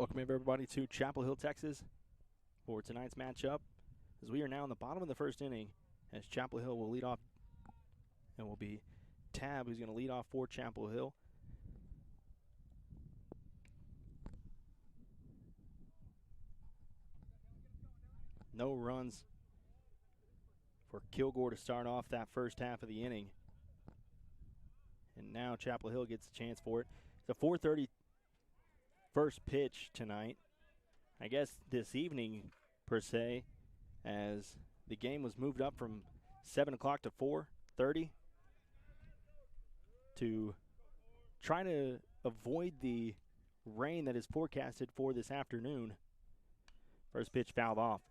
Welcome everybody to Chapel Hill, Texas for tonight's matchup, as we are now in the bottom of the first inning, as Chapel Hill will lead off, and will be Tab who's going to lead off for Chapel Hill. No runs for Kilgore to start off that first half of the inning. And now Chapel Hill gets a chance for it. It's a 4:30 first pitch tonight. I guess this evening, per se, as the game was moved up from 7 o'clock to 4:30 to try to avoid the rain that is forecasted for this afternoon. First pitch fouled off.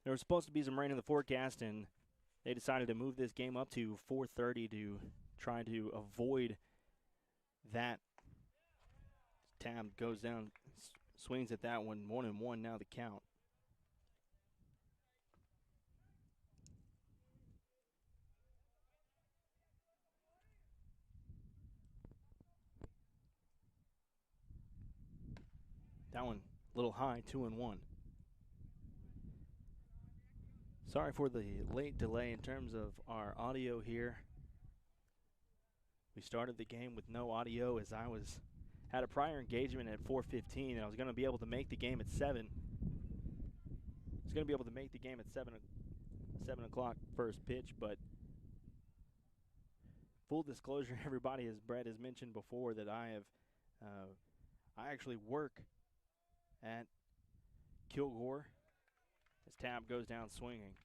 There was supposed to be some rain in the forecast, and they decided to move this game up to 4:30 to try to avoid that. Tab goes down, swings at that one, 1-1 now the count. That one a little high, 2-1. Sorry for the late delay in terms of our audio here. We started the game with no audio as I had a prior engagement at 4:15, and I was going to be able to make the game at 7. I was going to be able to make the game at 7 o'clock first pitch, but full disclosure, everybody, as Brett has mentioned before, that I actually work at Kilgore as Tab goes down swinging.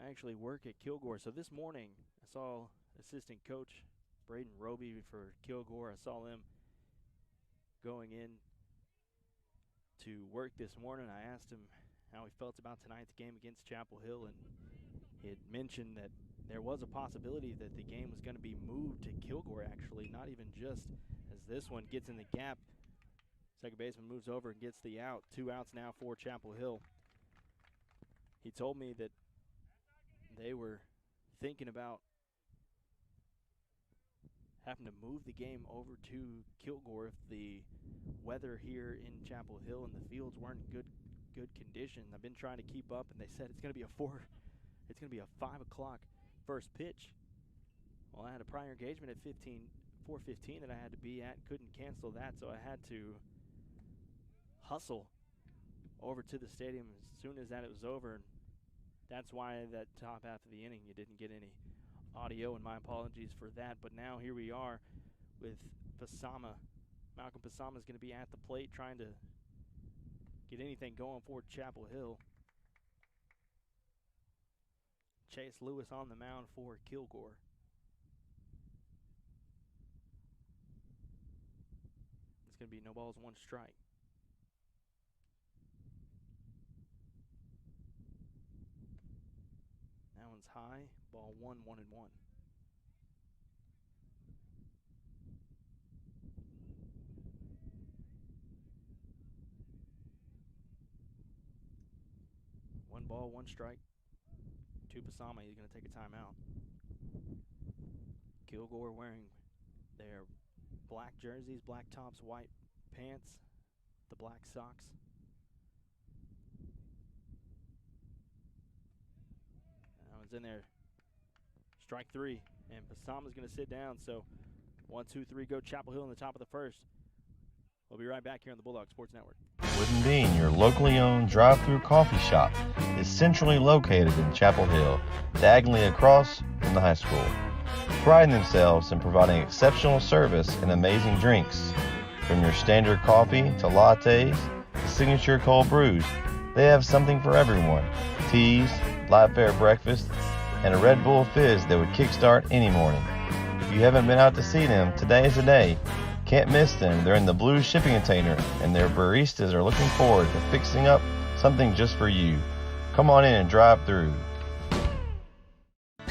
I actually work at Kilgore. So this morning, I saw assistant coach Braden Roby for Kilgore. I saw them going in to work this morning. I asked him how he felt about tonight's game against Chapel Hill, and he had mentioned that there was a possibility that the game was going to be moved to Kilgore, actually, not even just as this one gets in the gap. Second baseman moves over and gets the out. 2 outs now for Chapel Hill. He told me that they were thinking about having to move the game over to Kilgore if the weather here in Chapel Hill and the fields weren't in good condition. I've been trying to keep up, and they said it's going to be a 5 o'clock first pitch. Well, I had a prior engagement at 4:15 that I had to be at. Couldn't cancel that, so I had to hustle over to the stadium as soon as that it was over. And that's why that top half of the inning you didn't get any audio, and my apologies for that. But now here we are with Pasama. Malcolm Pasama is going to be at the plate trying to get anything going for Chapel Hill. Chase Lewis on the mound for Kilgore. It's going to be no balls, 1 strike. That one's high. Ball 1, 1-1. One ball, 1 strike. To Pasama, he's going to take a timeout. Kilgore wearing their black jerseys, black tops, white pants, the black socks. That one's in there. Strike 3, and Pasama's going to sit down. So 1, 2, 3, go Chapel Hill in the top of the first. We'll be right back here on the Bulldog Sports Network. Wooden Bean, your locally owned drive-through coffee shop, is centrally located in Chapel Hill, diagonally across from the high school. Priding themselves in providing exceptional service and amazing drinks. From your standard coffee to lattes to signature cold brews, they have something for everyone. Teas, light fare breakfast, and a Red Bull fizz that would kickstart any morning. If you haven't been out to see them, today is the day. Can't miss them. They're in the blue shipping container, and their baristas are looking forward to fixing up something just for you. Come on in and drive through.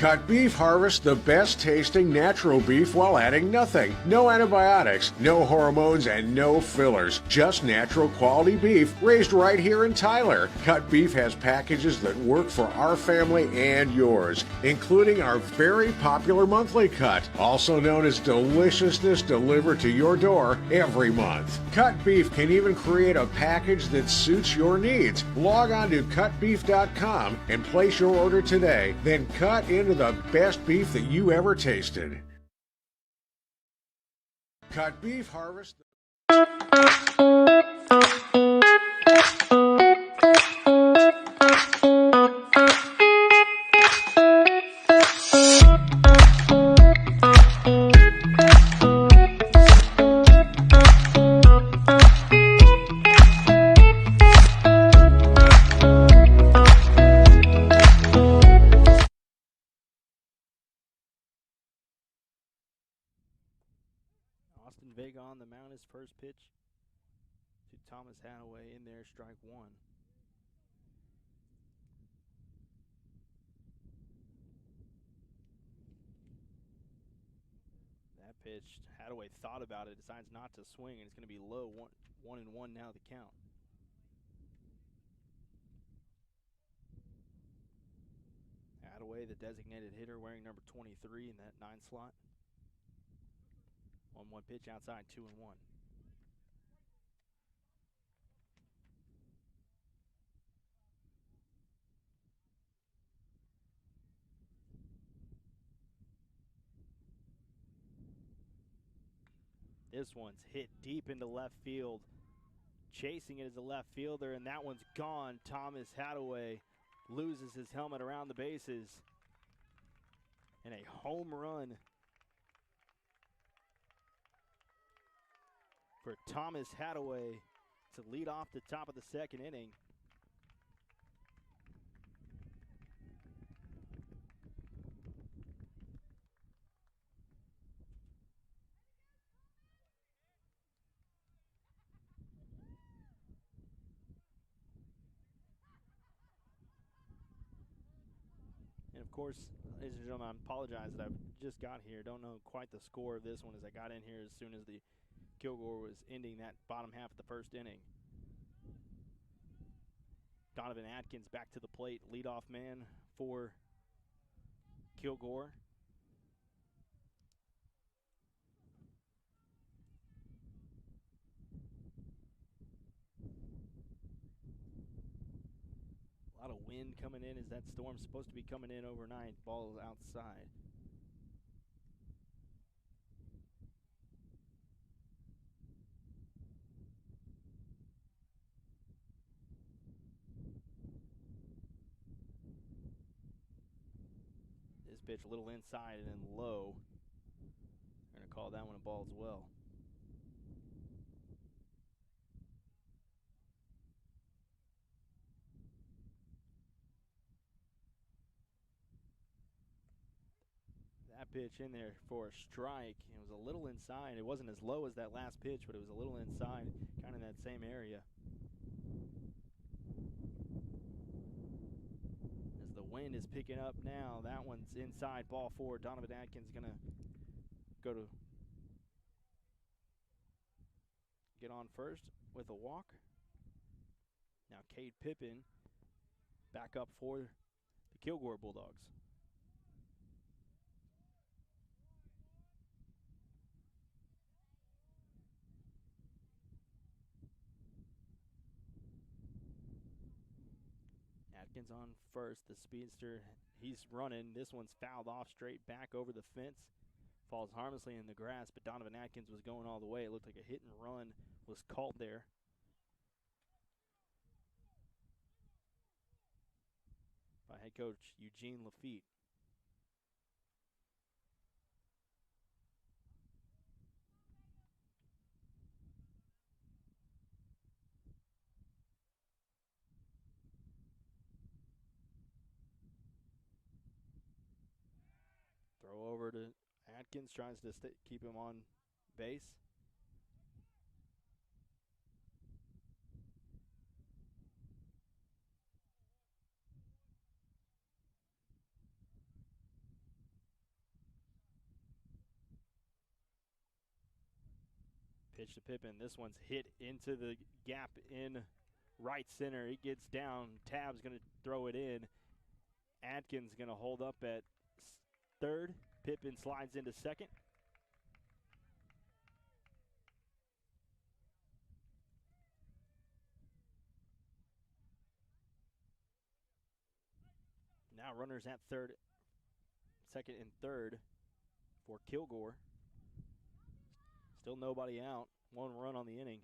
Cut Beef harvests the best tasting natural beef while adding nothing. No antibiotics, no hormones, and no fillers. Just natural quality beef raised right here in Tyler. Cut Beef has packages that work for our family and yours, including our very popular monthly cut, also known as Deliciousness, delivered to your door every month. Cut Beef can even create a package that suits your needs. Log on to cutbeef.com and place your order today. Then cut into the best beef that you ever tasted. Cut Beef harvest. Austin Vega on the mound, his first pitch to Thomas Hadaway in there, strike one. That pitch, Hadaway thought about it, decides not to swing, and it's going to be low, 1-1 now the count. Hadaway, the designated hitter, wearing number 23 in that 9 slot. 1-1 pitch outside, 2-1. This one's hit deep into left field. Chasing it is a left fielder, and that one's gone. Thomas Hadaway loses his helmet around the bases. And a home run for Thomas Hadaway to lead off the top of the second inning. And of course, ladies and gentlemen, I apologize that I just got here. Don't know quite the score of this one as I got in here as soon as the Kilgore was ending that bottom half of the first inning. Donovan Atkins back to the plate, leadoff man for Kilgore. A lot of wind coming in as that storm's supposed to be coming in overnight. Ball is outside. This pitch a little inside and then low. They're going to call that one a ball as well. That pitch in there for a strike. It was a little inside. It wasn't as low as that last pitch, but it was a little inside, kind of in that same area. As the wind is picking up now, that one's inside, ball four. Donovan Atkins going to go to get on first with a walk. Now Cade Pippin back up for the Kilgore Bulldogs. Atkins on first, the speedster, he's running. This one's fouled off straight back over the fence. Falls harmlessly in the grass, but Donovan Atkins was going all the way. It looked like a hit and run was called there. By head coach Eugene Lafitte. Throw over to Atkins, tries to keep him on base. Pitch to Pippen. This one's hit into the gap in right center. It gets down. Tabb's going to throw it in. Atkins going to hold up at third. Pippen slides into second. Now runners at third, second and third for Kilgore. Still nobody out. 1 run on the inning.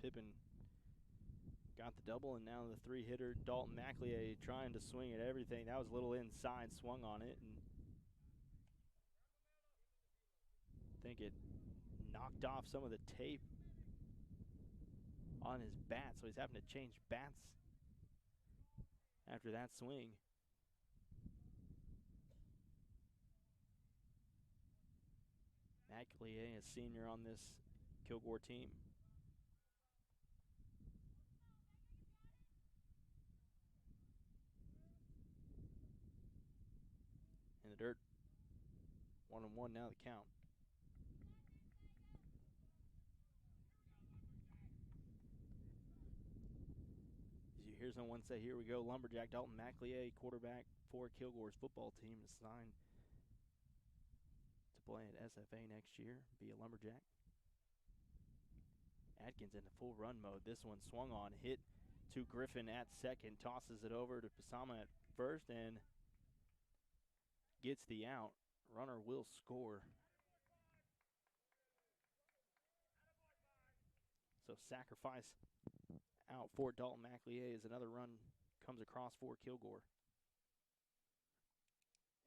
Pippen got the double, and now the 3-hitter, Dalton McLeay, trying to swing at everything. That was a little inside, swung on it, and I think it knocked off some of the tape on his bat, so he's having to change bats after that swing. McLeay, a senior on this Kilgore team. In the dirt. 1-1 now the count. As you hear someone say, here we go, Lumberjack Dalton McLeay, quarterback for Kilgore's football team, is signed to play at SFA next year, be a Lumberjack. Atkins in full run mode. This one swung on, hit to Griffin at second, tosses it over to Pasama at first, and gets the out. Runner will score. So sacrifice out for Dalton McLeay as another run comes across for Kilgore.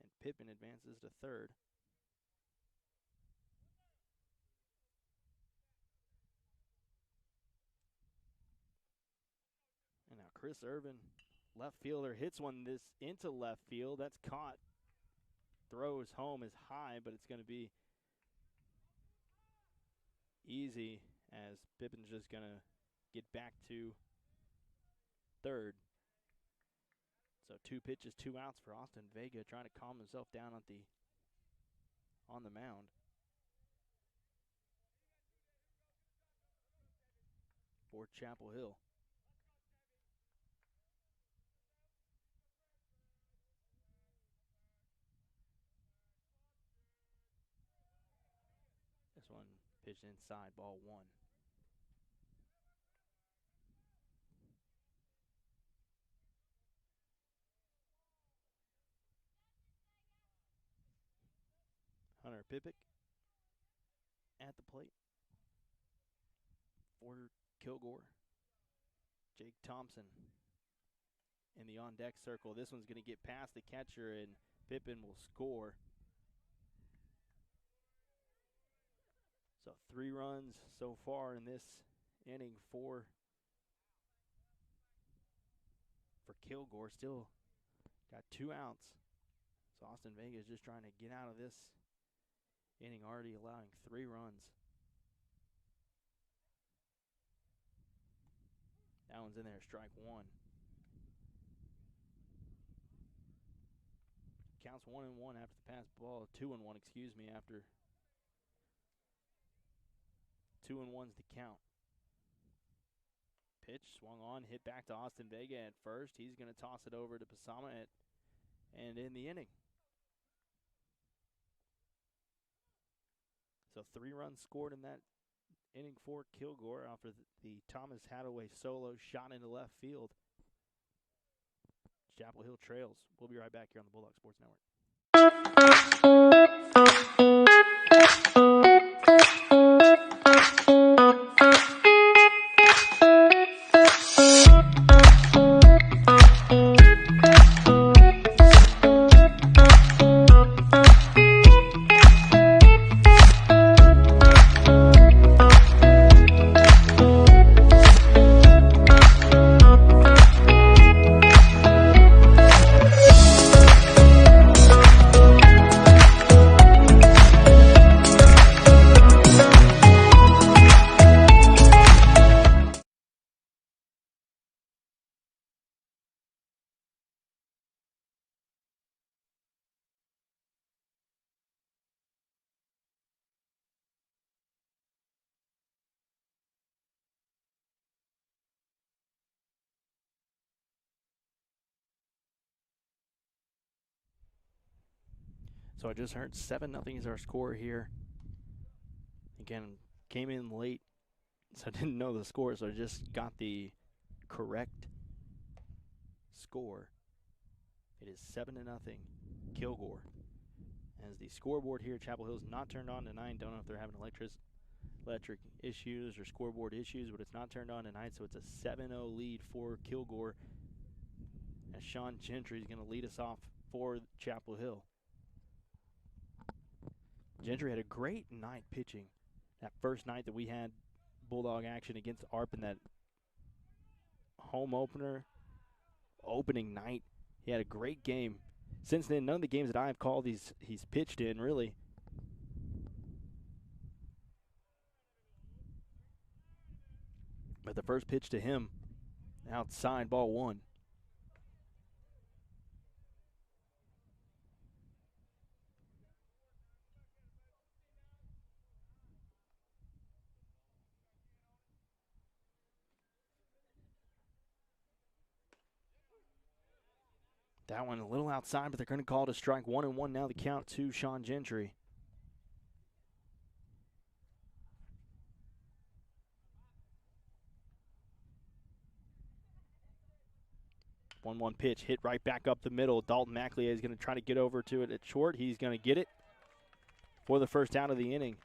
And Pippen advances to third. And now Chris Irvin, left fielder, hits one this into left field. That's caught. Throws home is high, but it's going to be easy as Pippen's just going to get back to third. So 2 pitches, 2 outs for Austin Vega, trying to calm himself down on the mound. For Chapel Hill. This one pitched inside, ball 1. Hunter Pippick at the plate for Kilgore. Jake Thompson in the on-deck circle. This one's going to get past the catcher, and Pippen will score. So 3 runs so far in this inning for Kilgore. Still got 2 outs. So Austin Vega is just trying to get out of this inning, already allowing 3 runs. That one's in there, strike 1. Counts 1-1 after the pass ball. 2-1, excuse me, after 2-1's the count. Pitch swung on, hit back to Austin Vega at first. He's going to toss it over to Pasama and in the inning. So 3 runs scored in that inning for Kilgore after the Thomas Hadaway solo shot into left field. Chapel Hill trails. We'll be right back here on the Bulldog Sports Network. So I just heard 7-0 is our score here. Again, came in late, so I didn't know the score, so I just got the correct score. It is 7-0 Kilgore. As the scoreboard here at Chapel Hill is not turned on tonight. Don't know if they're having electric issues or scoreboard issues, but it's not turned on tonight, so it's a 7-0 lead for Kilgore. As Sean Gentry is going to lead us off for Chapel Hill. Gentry had a great night pitching. That first night that we had Bulldog action against ARP in that home opening night, he had a great game. Since then, none of the games that I've called he's pitched in, really. But the first pitch to him, outside, ball 1. That one a little outside, but they're going to call it a strike. 1-1 now, the count to Sean Gentry. One pitch hit right back up the middle. Dalton McLeay is going to try to get over to it at short. He's going to get it for the first out of the inning.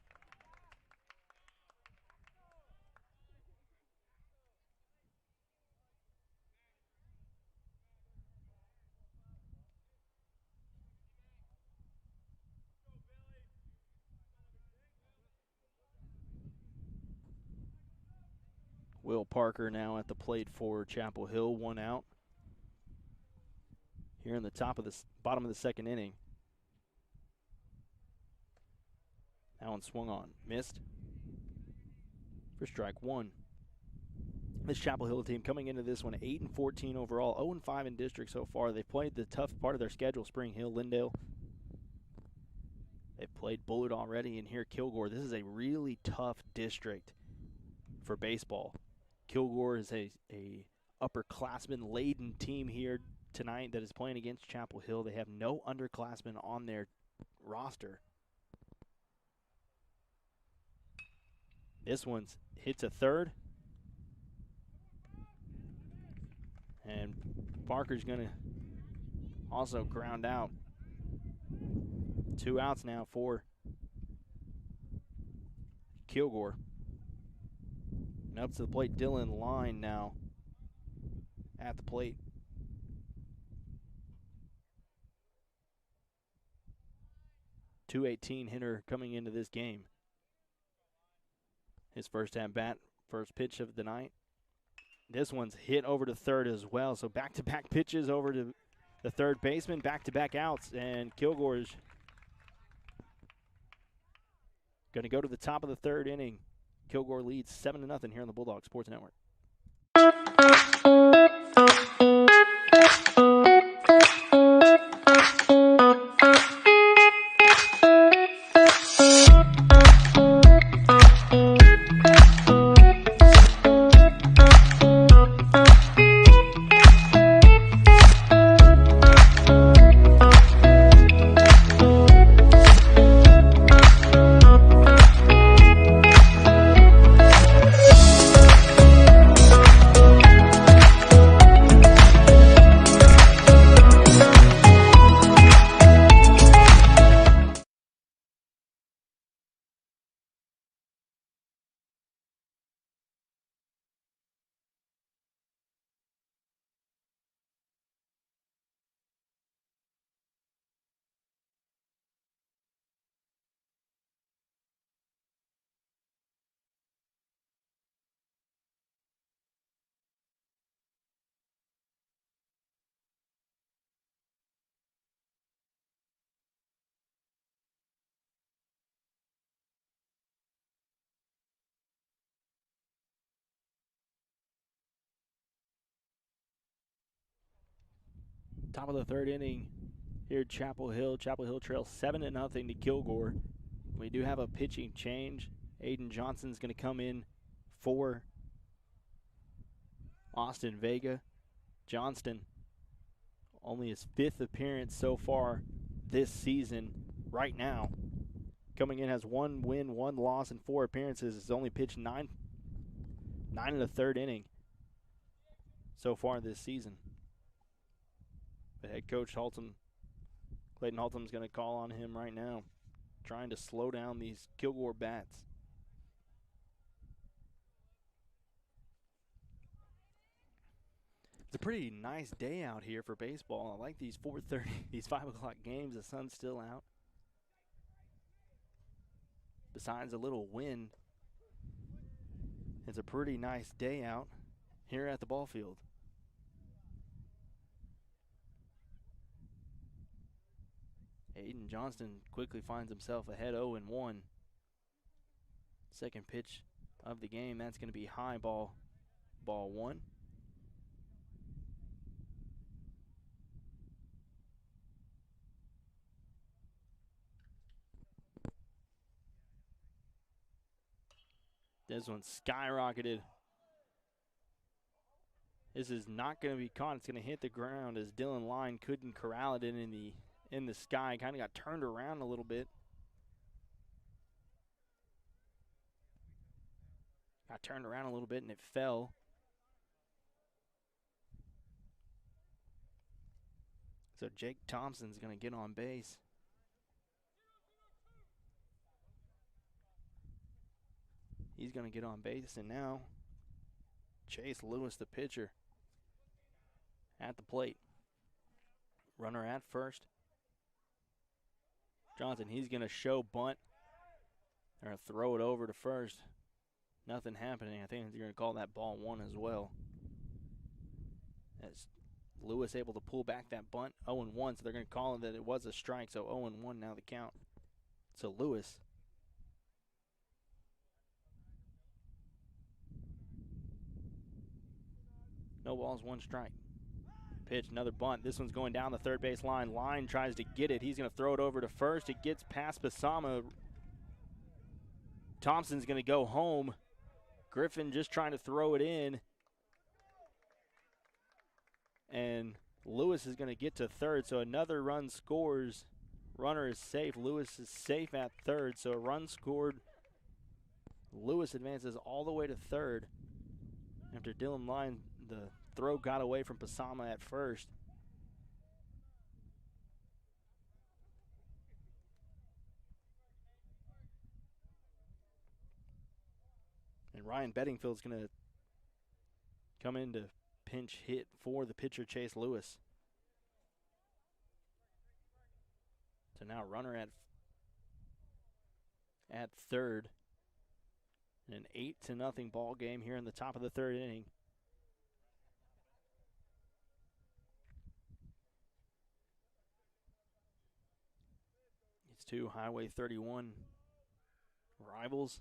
Will Parker now at the plate for Chapel Hill, 1 out. Here in the bottom of the second inning. That one swung on, missed for strike 1. This Chapel Hill team coming into this one 8-14 overall, 0-5 in district so far. They've played the tough part of their schedule, Spring Hill, Lindale. They've played Bullard already, and here Kilgore. This is a really tough district for baseball. Kilgore is a upperclassman-laden team here tonight that is playing against Chapel Hill. They have no underclassmen on their roster. This one's hits a third. And Parker's going to also ground out. 2 outs now for Kilgore. And up to the plate, Dylan Line now at the plate. .218 hitter coming into this game. His first at bat, first pitch of the night. This one's hit over to third as well. So back-to-back pitches over to the third baseman, back-to-back outs, and Kilgore's going to go to the top of the third inning. Kilgore leads 7-0 here on the Bulldog Sports Network. Top of the third inning here at Chapel Hill. Chapel Hill trails 7-0 to Kilgore. We do have a pitching change. Aiden Johnson's going to come in for Austin Vega. Johnston, only his 5th appearance so far this season. right now. Coming in has 1 win, 1 loss, and 4 appearances. Has only pitched 9 in the third inning so far this season. But head coach Clayton Haltom's going to call on him right now, trying to slow down these Kilgore bats. It's a pretty nice day out here for baseball. I like these 4:30, these 5 o'clock games. The sun's still out. Besides a little wind, it's a pretty nice day out here at the ball field. Aiden Johnston quickly finds himself ahead 0-1. Second pitch of the game, that's going to be high, ball 1. This one skyrocketed. This is not going to be caught. It's going to hit the ground as Dylan Line couldn't corral it in the sky. Kind of got turned around a little bit. Got turned around a little bit and it fell. So Jake Thompson's going to get on base. He's going to get on base, and now Chase Lewis, the pitcher, at the plate. Runner at first. Johnson, he's going to show bunt. They're going to throw it over to first. Nothing happening. I think they're going to call that ball 1 as well. As Lewis able to pull back that bunt, 0-1, so they're going to call it that it was a strike, so 0-1 now the count. So Lewis. No balls, 1 strike. Pitch, another bunt. This one's going down the third base line. Line tries to get it. He's going to throw it over to first. It gets past Basama. Thompson's going to go home. Griffin just trying to throw it in. And Lewis is going to get to third, so another run scores. Runner is safe. Lewis is safe at third, so a run scored. Lewis advances all the way to third after Dylan Line, the throw got away from Pasama at first. And Ryan Bedingfield's going to come in to pinch hit for the pitcher, Chase Lewis. So now runner at third. In an 8-0 ball game here in the top of the third inning. It's 2 Highway 31 rivals.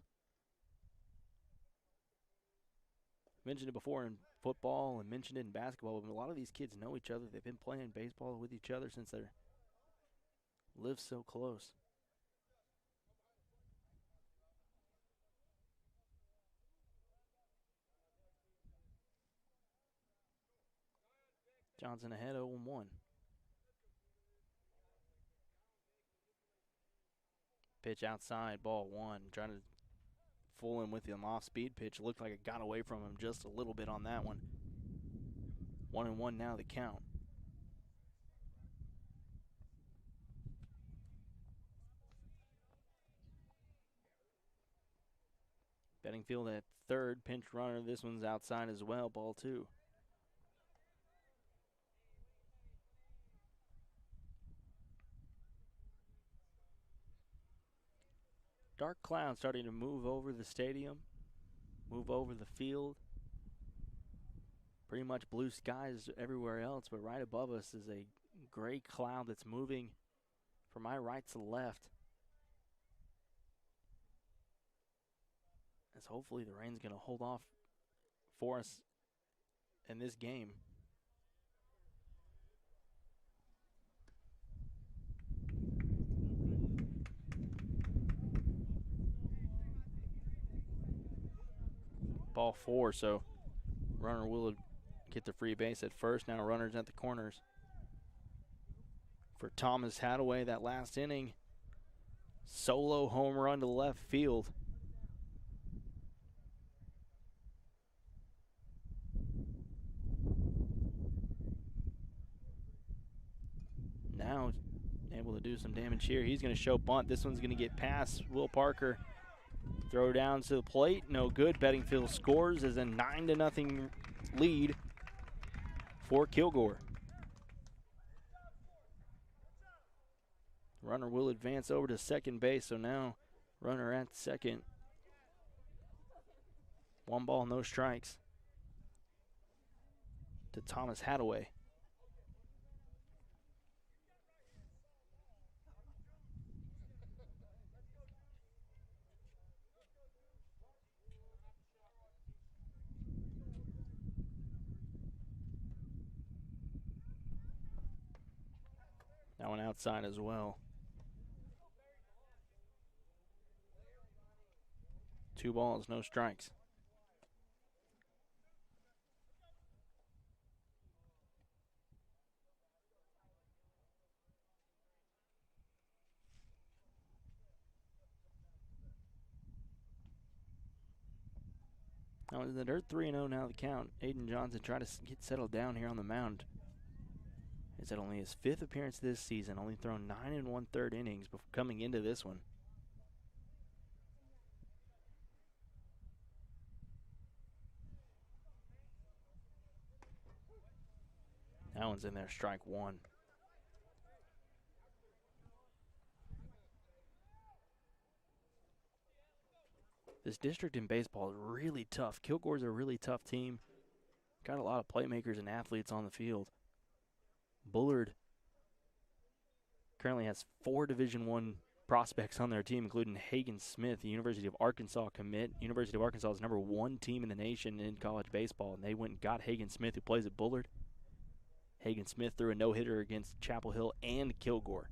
Mentioned it before in football and mentioned it in basketball, but a lot of these kids know each other. They've been playing baseball with each other since they live so close. Johnson ahead 0-1. Pitch outside, ball 1. Trying to fool him with the off-speed pitch. Looked like it got away from him just a little bit on that one. 1-1 now the count. Bedingfield at third, pinch runner. This one's outside as well, ball 2. Dark clouds starting to move over the stadium, move over the field. Pretty much blue skies everywhere else, but right above us is a gray cloud that's moving from my right to left. As hopefully the rain's going to hold off for us in this game. Ball 4, so runner will get the free base at first. Now runners at the corners. For Thomas Hadaway, that last inning, Solo home run to left field. Now able to do some damage here. He's going to show bunt. This one's going to get past Will Parker. Throw down to the plate. No good. Bettingfield scores as a 9-0 lead for Kilgore. Runner will advance over to second base, so now runner at second. 1 ball, no strikes to Thomas Hadaway. That one outside as well. 2 balls, no strikes. Now in the dirt, 3-0 now the count. Aiden Johnson trying to get settled down here on the mound. It's at only his 5th appearance this season, only thrown 9 1/3 innings before coming into this one. That one's in there, strike 1. This district in baseball is really tough. Kilgore's a really tough team. Got a lot of playmakers and athletes on the field. Bullard currently has 4 Division I prospects on their team, including Hagen Smith, the University of Arkansas commit. University of Arkansas is #1 team in the nation in college baseball, and they went and got Hagen Smith, who plays at Bullard. Hagen Smith threw a no-hitter against Chapel Hill and Kilgore.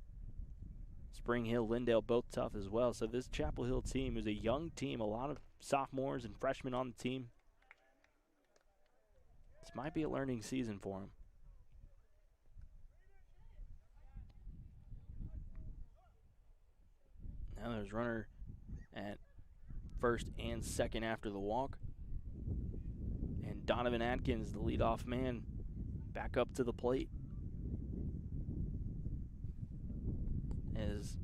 Spring Hill, Lindale, both tough as well. So this Chapel Hill team is a young team, a lot of sophomores and freshmen on the team. This might be a learning season for them. Now there's runner at first and second after the walk. And Donovan Atkins, the leadoff man, back up to the plate. Has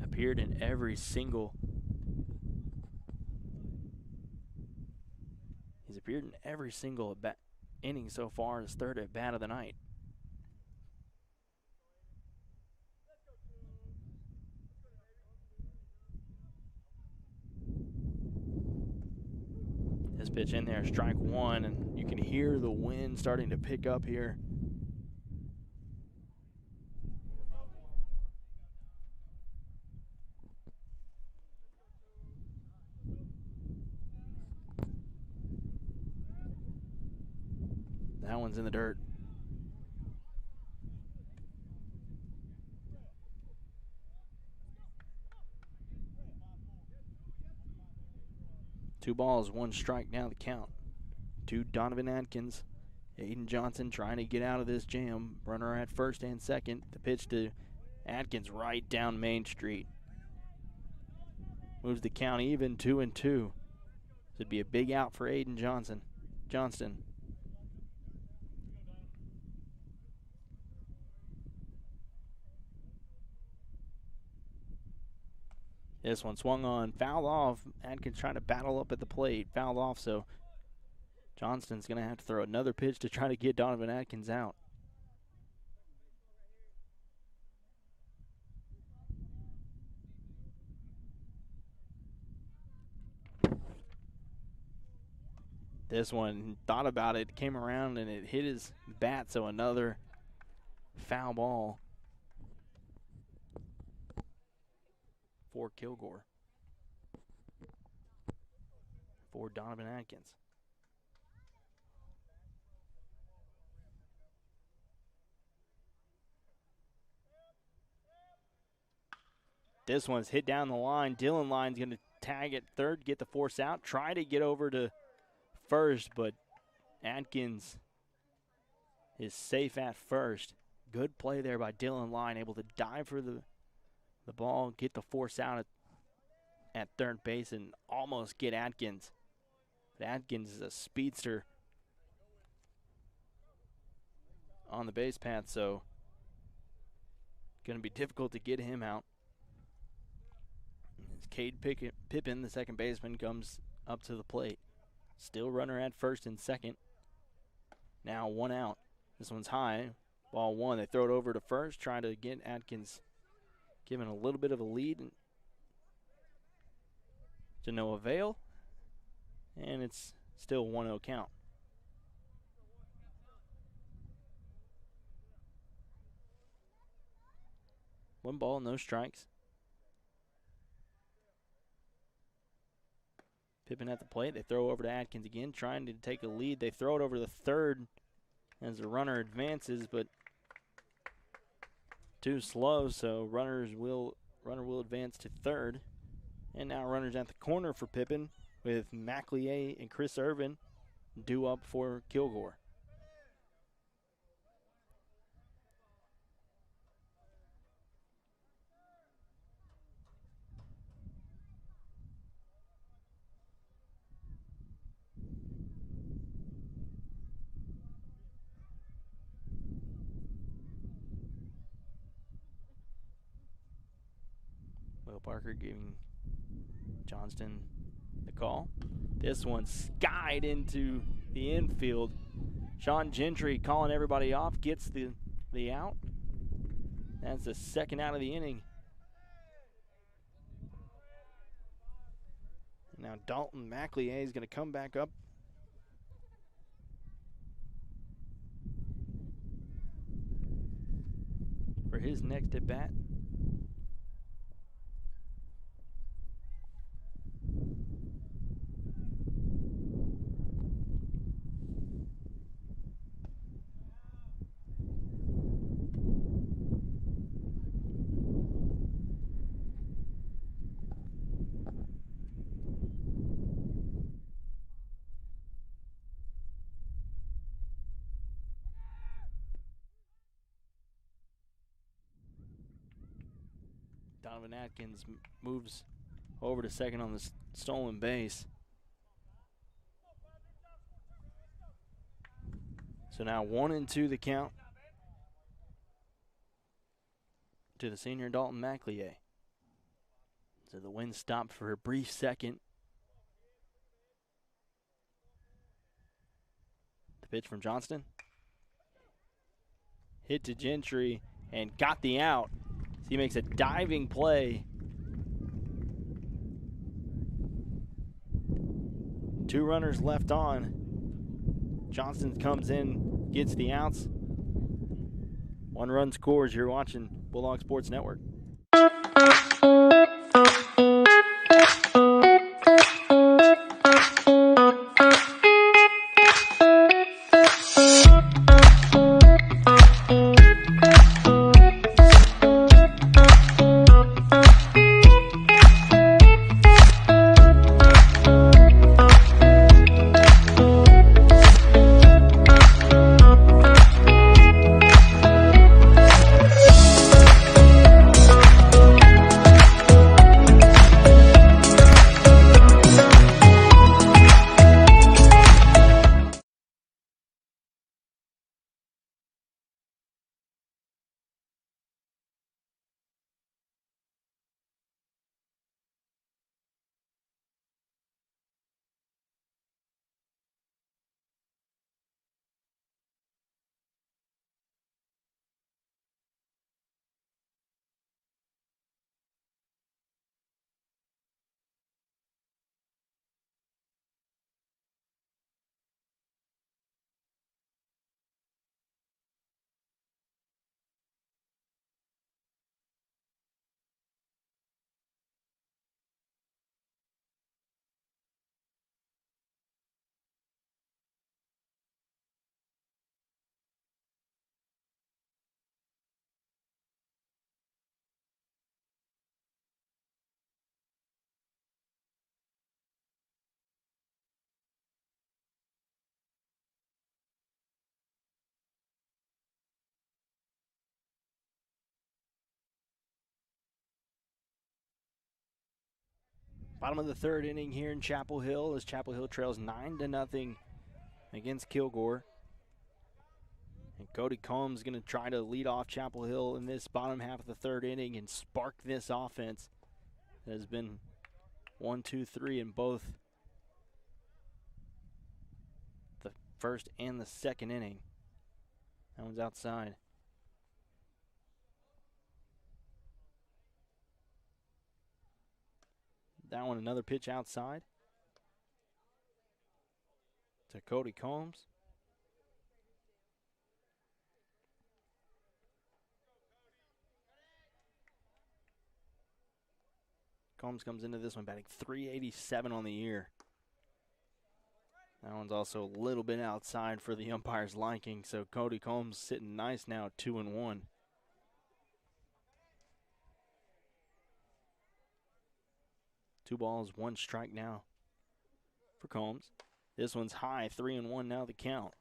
appeared in every single inning so far, his 3rd at bat of the night. This pitch in there, strike 1, and you can hear the wind starting to pick up here. That one's in the dirt. Two balls, 1 strike now the count. To Donovan Atkins. Aiden Johnson trying to get out of this jam. Runner at first and second. The pitch to Atkins right down Main Street. Moves the count even, 2-2. It'd be a big out for Aiden Johnston. This one swung on, fouled off. Atkins trying to battle up at the plate, fouled off, so Johnston's going to have to throw another pitch to try to get Donovan Atkins out. This one thought about it, came around, and it hit his bat, so another foul ball for Kilgore, for Donovan Atkins. This one's hit down the line. Dylan Lyon's going to tag at third, get the force out, try to get over to first, but Atkins is safe at first. Good play there by Dylan Lyon, able to dive for the the ball, get the force out at third base, and almost get Atkins. But Atkins is a speedster on the base path, so going to be difficult to get him out. As Cade Pippin, the second baseman, comes up to the plate. Still runner at first and second. Now 1 out. This one's high. Ball 1. They throw it over to first, trying to get Atkins given a little bit of a lead to no avail. And it's still 1-0 count. One ball, no strikes. Pippin at the plate. They throw over to Atkins again, trying to take a lead. They throw it over to third as the runner advances, but too slow, so runner will advance to third. And now runners at the corner for Pippin with McLeay and Chris Irvin due up for Kilgore. Will Parker giving Johnston the call. This one skied into the infield. Sean Gentry calling everybody off, gets the out. That's the second out of the inning. Now Dalton McLeay is going to come back up. For his next at bat. Donovan Atkins moves over to second on the stolen base. So now 1-2 the count to the senior Dalton McLeay. So the wind stopped for a brief second. The pitch from Johnston. Hit to Gentry and got the out. He makes a diving play. 2 runners left on. Johnston comes in, gets the outs. 1 run scores. You're watching Bulldog Sports Network. Bottom of the third inning here in Chapel Hill as Chapel Hill trails 9-0 against Kilgore. And Cody Combs is going to try to lead off Chapel Hill in this bottom half of the third inning and spark this offense that has been 1, 2, 3 in both the first and the second inning. That one's outside. That one, another pitch outside to Cody Combs. Combs comes into this one batting .387 on the year. That one's also a little bit outside for the umpire's liking, so Cody Combs sitting nice now at 2-1. Two balls, one strike now for Combs. This one's high, 3-1 now the count.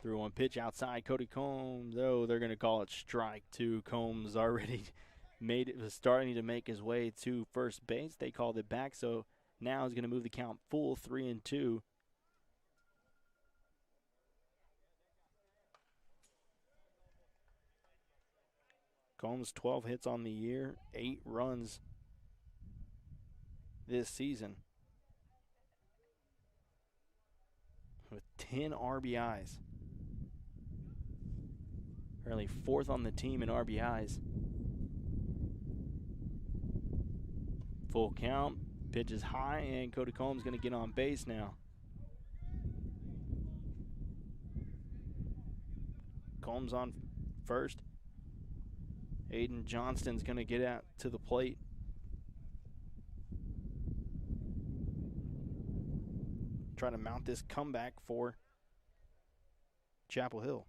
Threw one pitch outside Cody Combs. Oh, they're going to call it strike two. Combs already was starting to make his way to first base. They called it back, so now he's going to move the count full 3-2. Combs 12 hits on the year, 8 runs this season with 10 RBIs. Currently 4th on the team in RBIs. Full count, pitch is high, and Cody Combs going to get on base now. Combs on first. Aiden Johnston's going to get out to the plate. Trying to mount this comeback for Chapel Hill.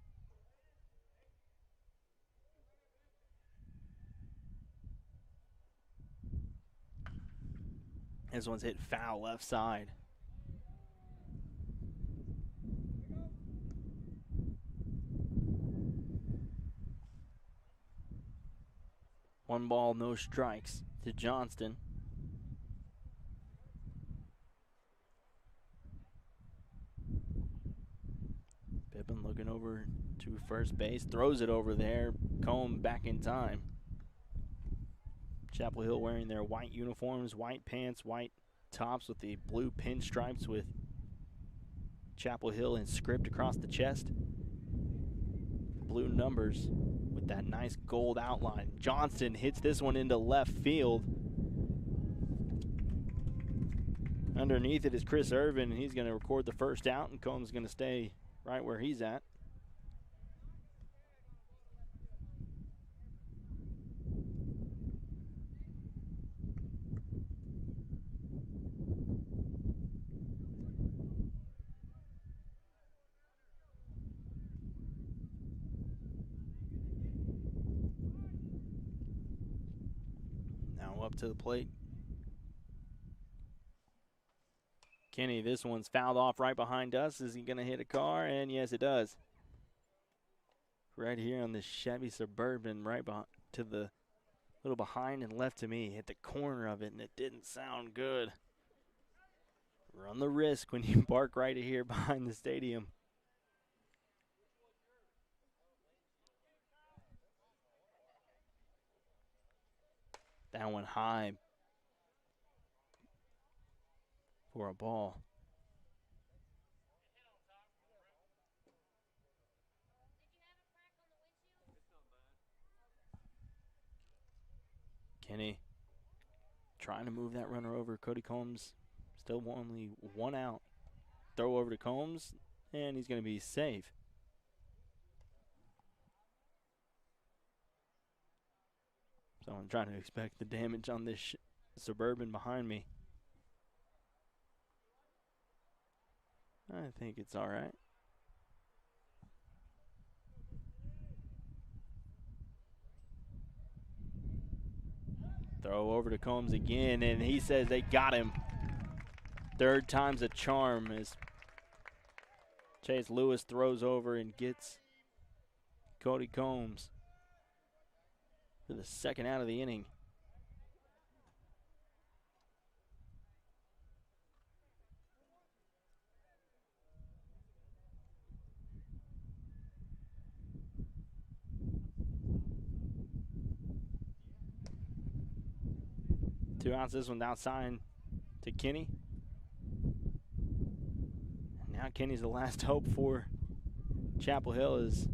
This one's hit foul left side. One ball, no strikes to Johnston. Pippin looking over to first base, throws it over there. Combs back in time. Chapel Hill wearing their white uniforms, white pants, white tops with the blue pinstripes with Chapel Hill in script across the chest. Blue numbers with that nice gold outline. Johnston hits this one into left field. Underneath it is Chris Irvin, and he's going to record the first out, and Combs is going to stay right where he's at. Up to the plate. Kenny, this one's fouled off right behind us. Is he going to hit a car? And yes, it does. Right here on the Chevy Suburban, right to the little behind and left to me. Hit the corner of it, and it didn't sound good. Run the risk when you park right here behind the stadium. That one high for a ball. Kenny trying to move that runner over. Cody Combs still only one out. Throw over to Combs, and he's going to be safe. So I'm trying to expect the damage on this Suburban behind me. I think it's all right. Throw over to Combs again, and he says they got him. Third time's a charm as Chase Lewis throws over and gets Cody Combs for the second out of the inning. Two outs, this one outside to Kenny. And now Kenny's the last hope for Chapel Hill as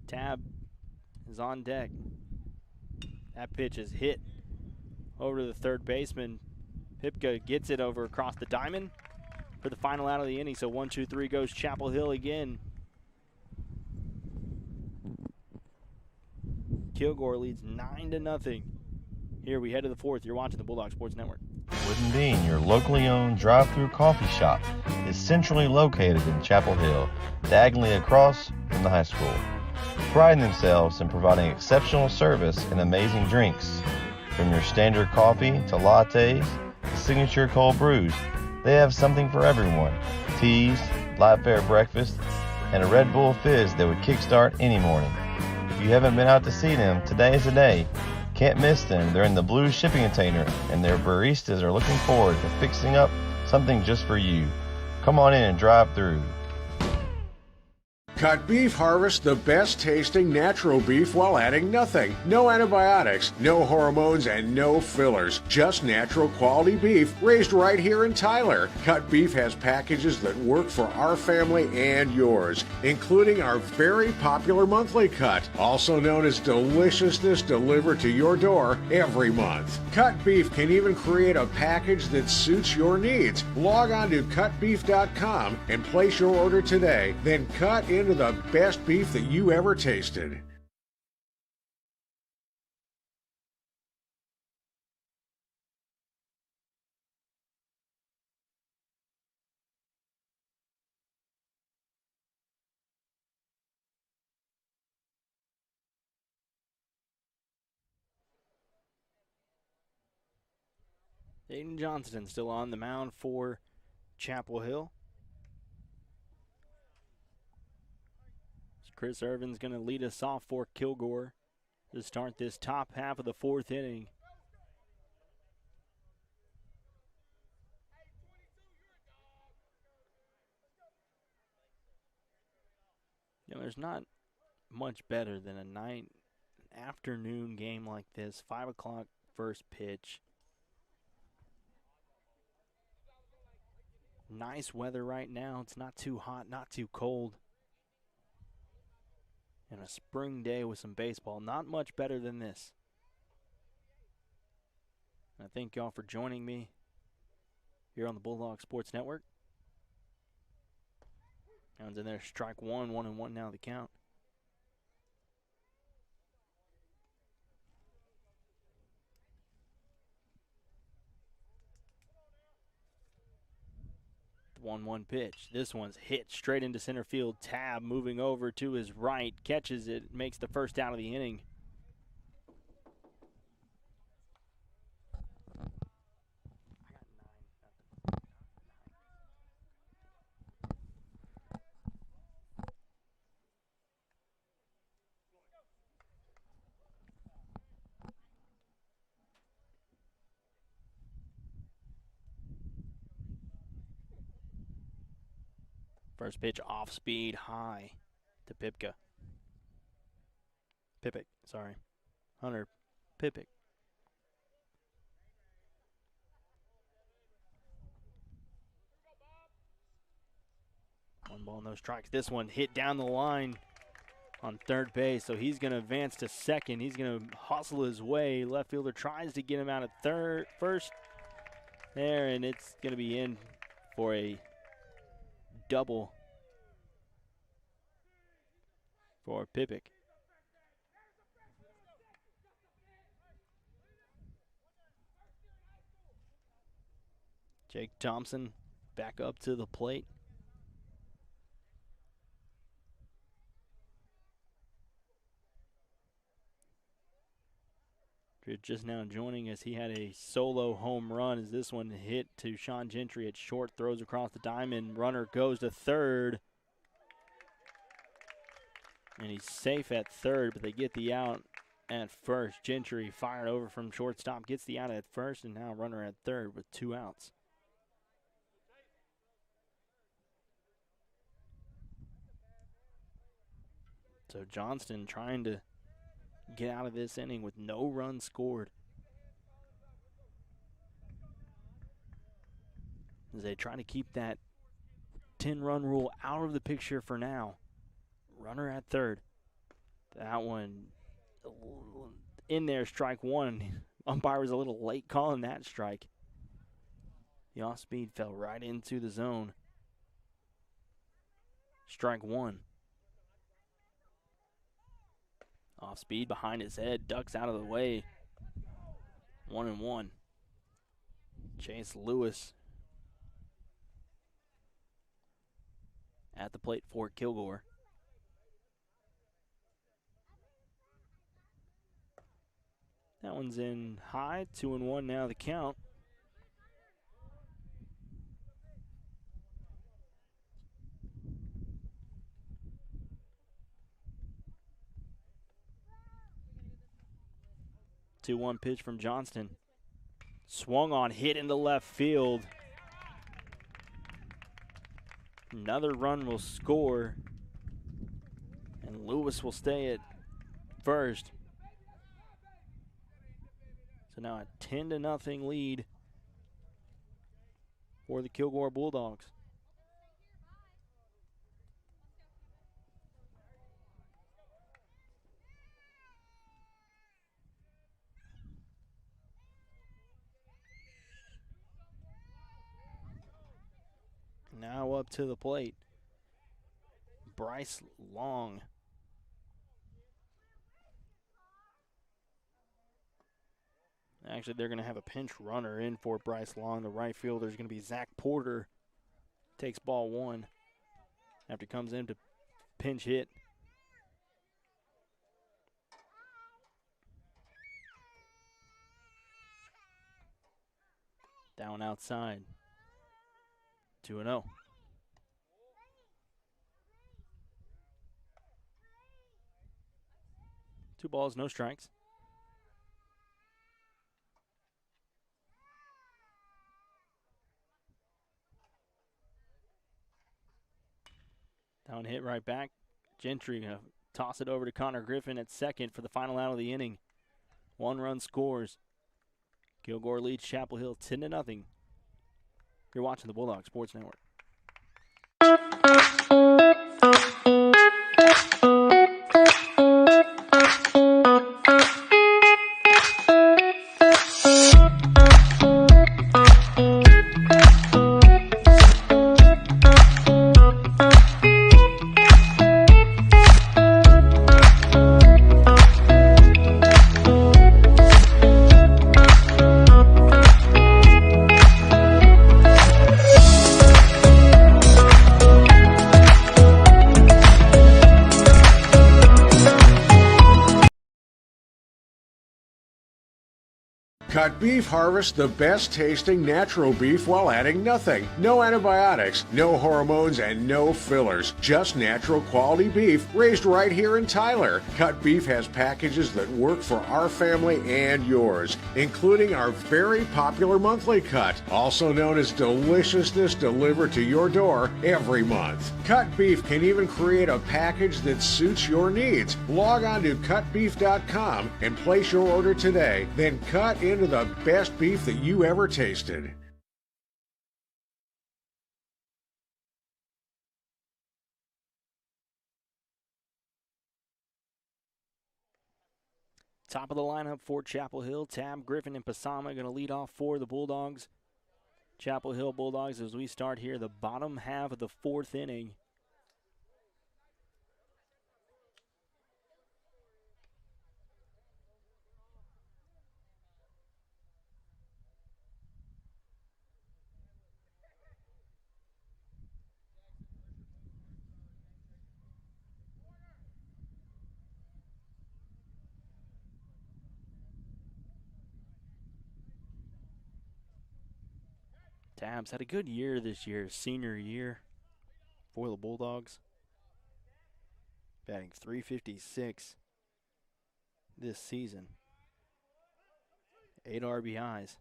Tab is on deck. That pitch is hit over to the third baseman. Pipka gets it over across the diamond for the final out of the inning. So 1-2-3 goes Chapel Hill again. Kilgore leads 9-0. Here we head to the fourth. You're watching the Bulldog Sports Network. Wooden Bean, your locally owned drive-through coffee shop, is centrally located in Chapel Hill, diagonally across from the high school. Priding themselves in providing exceptional service and amazing drinks. From your standard coffee to lattes to signature cold brews, they have something for everyone. Teas, light fare breakfast, and a Red Bull fizz that would kickstart any morning. If you haven't been out to see them, today is the day. Can't miss them. They're in the blue shipping container, and their baristas are looking forward to fixing up something just for you. Come on in and drive through. Cut Beef harvests the best tasting natural beef while adding nothing. No antibiotics, no hormones, and no fillers. Just natural quality beef raised right here in Tyler. Cut Beef has packages that work for our family and yours, including our very popular monthly cut, also known as Deliciousness, delivered to your door every month. Cut Beef can even create a package that suits your needs. Log on to cutbeef.com and place your order today. Then cut into the best beef that you ever tasted. Aiden Johnston still on the mound for Chapel Hill. Chris Irvin's going to lead us off for Kilgore to start this top half of the fourth inning. You know, there's not much better than a afternoon game like this. 5 o'clock first pitch. Nice weather right now. It's not too hot, not too cold. And a spring day with some baseball. Not much better than this. I thank y'all for joining me here on the Bulldog Sports Network. Counts in there, strike one, 1-1 now the count. The 1-1 pitch. This one's hit straight into center field. Tab moving over to his right, catches it, makes the first out of the inning. First pitch off speed, high to Pipka. Pipic, sorry. Hunter Pipic. One ball, no strikes. This one hit down the line on third base, so he's going to advance to second. He's going to hustle his way. Left fielder tries to get him out at first there, and it's going to be in for a double for Pipic. Jake Thompson back up to the plate. If you're just now joining us, he had a solo home run as this one hit to Sean Gentry at short, throws across the diamond. Runner goes to third. And he's safe at third, but they get the out at first. Gentry fired over from shortstop, gets the out at first, and now runner at third with 2 outs. So Johnston trying to get out of this inning with no runs scored, as they try to keep that 10-run rule out of the picture for now. Runner at third. That one in there, strike one. Umpire was a little late calling that strike. The off-speed fell right into the zone. Strike one. Off-speed behind his head, ducks out of the way. 1-1. Chase Lewis at the plate for Kilgore. That one's in high, 2-1 now the count. Two-one pitch from Johnston. Swung on, hit into left field. Another run will score, and Lewis will stay at first. So now a 10-0 lead for the Kilgore Bulldogs. Now up to the plate, Bryce Long. Actually, they're going to have a pinch runner in for Bryce Long. The right fielder is going to be Zach Porter. Takes ball one after he comes in to pinch hit. Down outside. 2-0. 2 balls, no strikes. Down hit right back. Gentry going to toss it over to Connor Griffin at second for the final out of the inning. 1 run scores. Kilgore leads Chapel Hill 10-0. You're watching the Bulldog Sports Network. Cut Beef harvests the best tasting natural beef while adding nothing. No antibiotics, no hormones, and no fillers. Just natural quality beef raised right here in Tyler. Cut Beef has packages that work for our family and yours, including our very popular monthly cut, also known as Deliciousness, delivered to your door every month. Cut Beef can even create a package that suits your needs. Log on to cutbeef.com and place your order today. Then cut into the best beef that you ever tasted. Top of the lineup for Chapel Hill. Tab, Griffin, and Pasama going to lead off for the Bulldogs. Chapel Hill Bulldogs as we start here the bottom half of the 4th inning. Tabs had a good year this year, senior year for the Bulldogs. Batting .356 this season. 8 RBIs.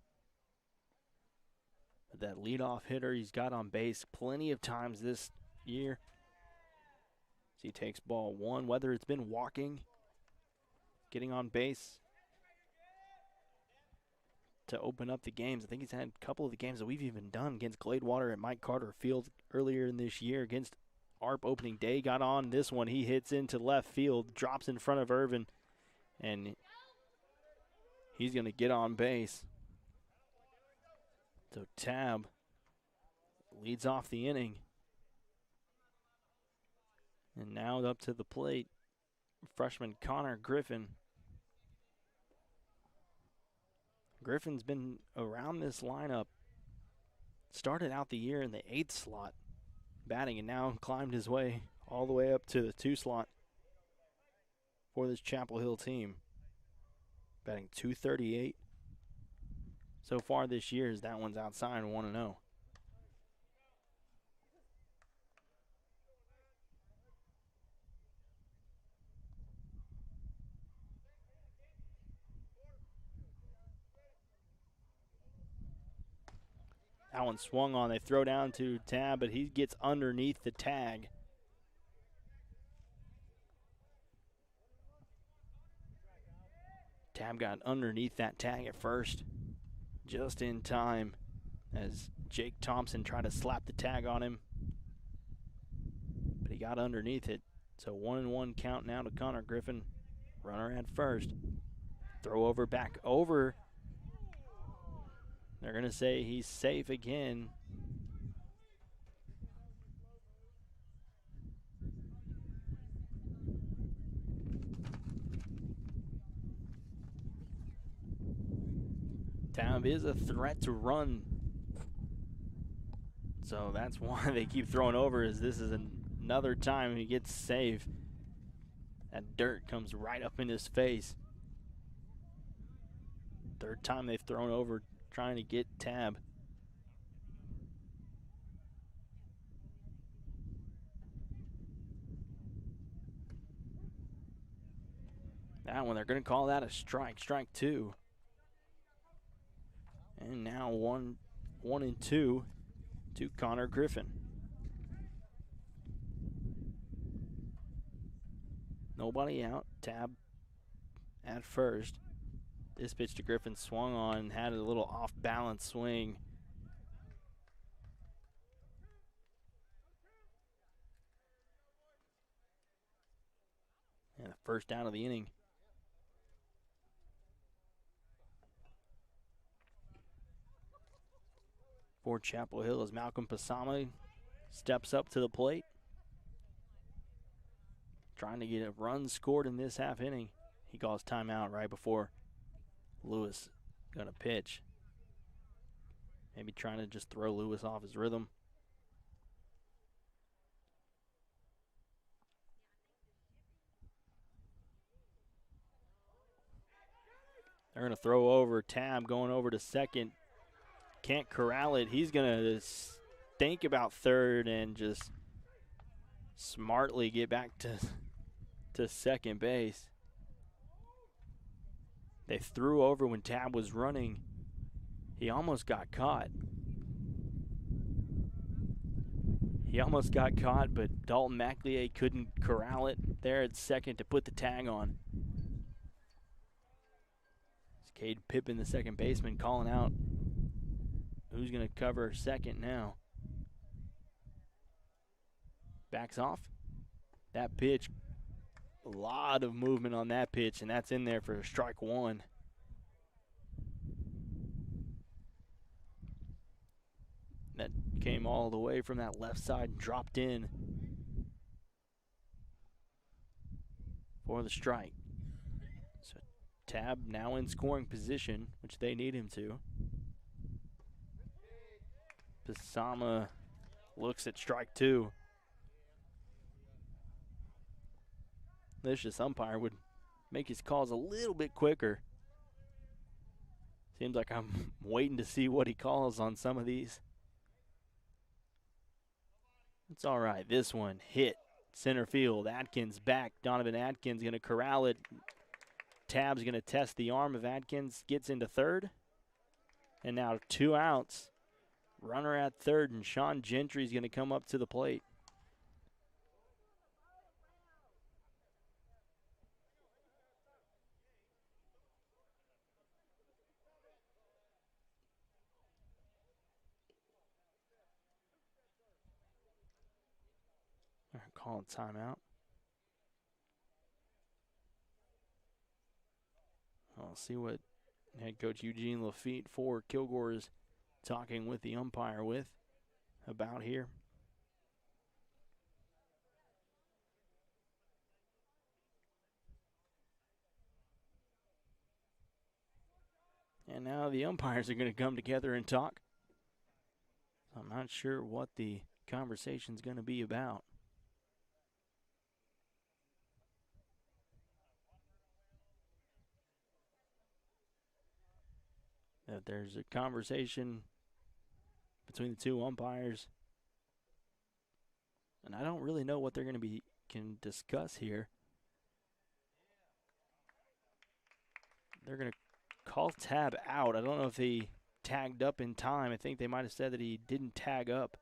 But that leadoff hitter he's got on base plenty of times this year. As he takes ball one, whether it's been walking, getting on base to open up the games. I think he's had a couple of the games that we've even done against Gladewater at Mike Carter Field earlier in this year. Against ARP opening day, got on this one. He hits into left field, drops in front of Irvin, and he's going to get on base. So Tab leads off the inning. And now up to the plate, freshman Connor Griffin. Griffin's been around this lineup. Started out the year in the 8th slot batting and now climbed his way all the way up to the 2 slot for this Chapel Hill team. Batting .238 so far this year as that one's outside 1-0. That one swung on. They throw down to Tab, but he gets underneath the tag. Tab got underneath that tag at first, just in time as Jake Thompson tried to slap the tag on him. But he got underneath it. So 1-1 count now to Connor Griffin. Runner at first. Throw over, back over. They're going to say he's safe again. Tab is a threat to run. So that's why they keep throwing over, is this is another time he gets safe. That dirt comes right up in his face. Third time they've thrown over trying to get Tab. That one, they're going to call that a strike. Strike 2. And now 1-2 to Connor Griffin. Nobody out. Tab at first. This pitch to Griffin swung on, had a little off-balance swing. And the first down of the inning. For Chapel Hill as Malcolm Pasama steps up to the plate. Trying to get a run scored in this half inning. He calls timeout right before Lewis gonna pitch. Maybe trying to just throw Lewis off his rhythm. They're gonna throw over. Tab going over to second. Can't corral it. He's gonna think about third and just smartly get back to second base. They threw over when Tab was running. He almost got caught. But Dalton McLeay couldn't corral it there at second to put the tag on. It's Cade Pippin, the second baseman, calling out who's going to cover second now. Backs off. That pitch, a lot of movement on that pitch, and that's in there for strike 1. That came all the way from that left side and dropped in for the strike. So Tab now in scoring position, which they need him to. Pasama looks at strike 2. This umpire would make his calls a little bit quicker. Seems like I'm waiting to see what he calls on some of these. It's all right. This one hit center field. Atkins back. Donovan Atkins going to corral it. Tabb's going to test the arm of Atkins. Gets into third. And now 2 outs. Runner at third, and Sean Gentry's going to come up to the plate. Calling timeout. I'll see what head coach Eugene Lafitte for Kilgore is talking with the umpire about here. And now the umpires are going to come together and talk. I'm not sure what the conversation's going to be about. That there's a conversation between the two umpires, and I don't really know what they're going to can discuss here. They're going to call Tabb out. I don't know if he tagged up in time. I think they might have said that he didn't tag up.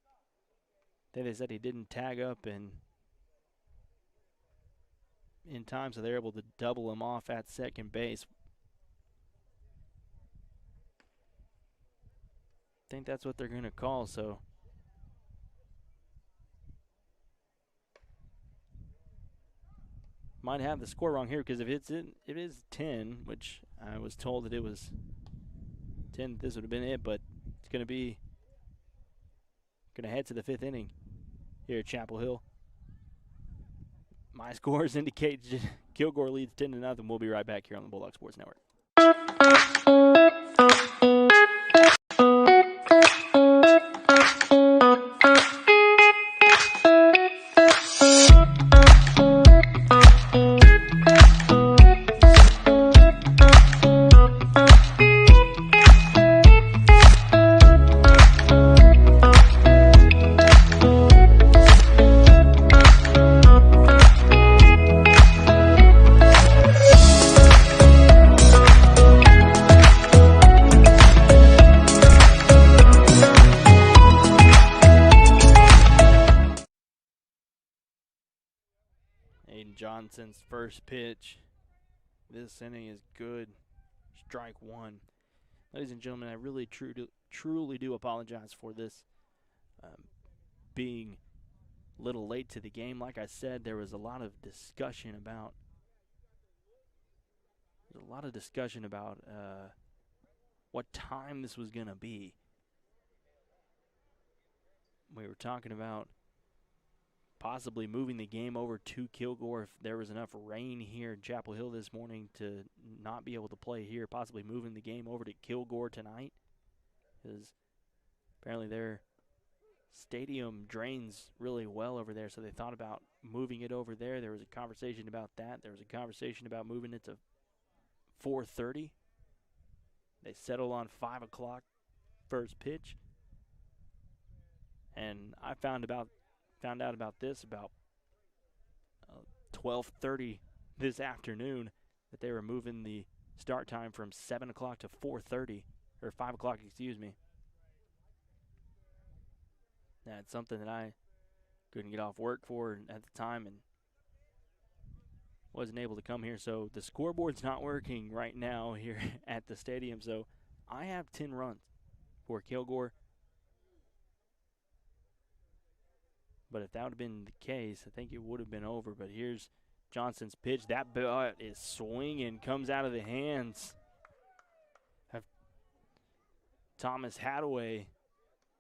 I think they said he didn't tag up in time, so they're able to double him off at second base. I think that's what they're going to call, so might have the score wrong here, because if it is 10, which I was told that it was 10, this would have been it, but it's going to head to the 5th inning here at Chapel Hill. My scores indicate Kilgore leads 10-0. We'll be right back here on the Bulldog Sports Network. Johnson's first pitch this inning is good. Strike 1. Ladies and gentlemen, I really truly do apologize for this being a little late to the game. Like I said, there was a lot of discussion about what time this was going to be. We were talking about possibly moving the game over to Kilgore if there was enough rain here in Chapel Hill this morning to not be able to play here, possibly moving the game over to Kilgore tonight, because apparently their stadium drains really well over there, so they thought about moving it over there. There was a conversation about that. There was a conversation about moving it to 4:30. They settled on 5 o'clock first pitch, and I found out about this about 12:30 this afternoon, that they were moving the start time from 7 o'clock to 4:30, or 5 o'clock, excuse me. That's something that I couldn't get off work for at the time and wasn't able to come here. So the scoreboard's not working right now here at the stadium. So I have 10 runs for Kilgore. But if that would have been the case, I think it would have been over. But here's Johnson's pitch. That bat is swinging, comes out of the hands of Thomas Hadaway.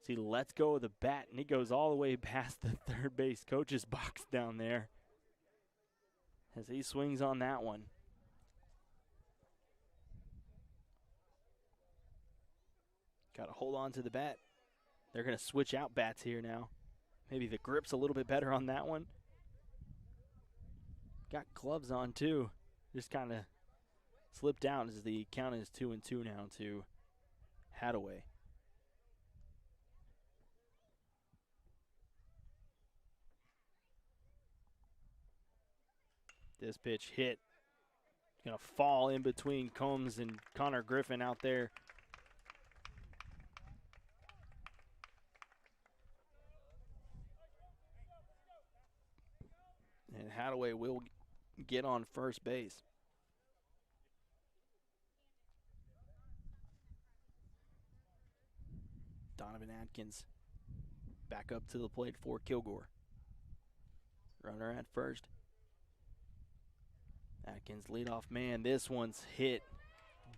So he lets go of the bat, and he goes all the way past the third base coach's box down there as he swings on that one. Got to hold on to the bat. They're going to switch out bats here now. Maybe the grip's a little bit better on that one. Got gloves on, too. Just kind of slipped out as the count is 2-2 now to Hadaway. This pitch hit. Going to fall in between Combs and Connor Griffin out there. And Hadaway will get on first base. Donovan Atkins back up to the plate for Kilgore. Runner at first. Atkins leadoff man. This one's hit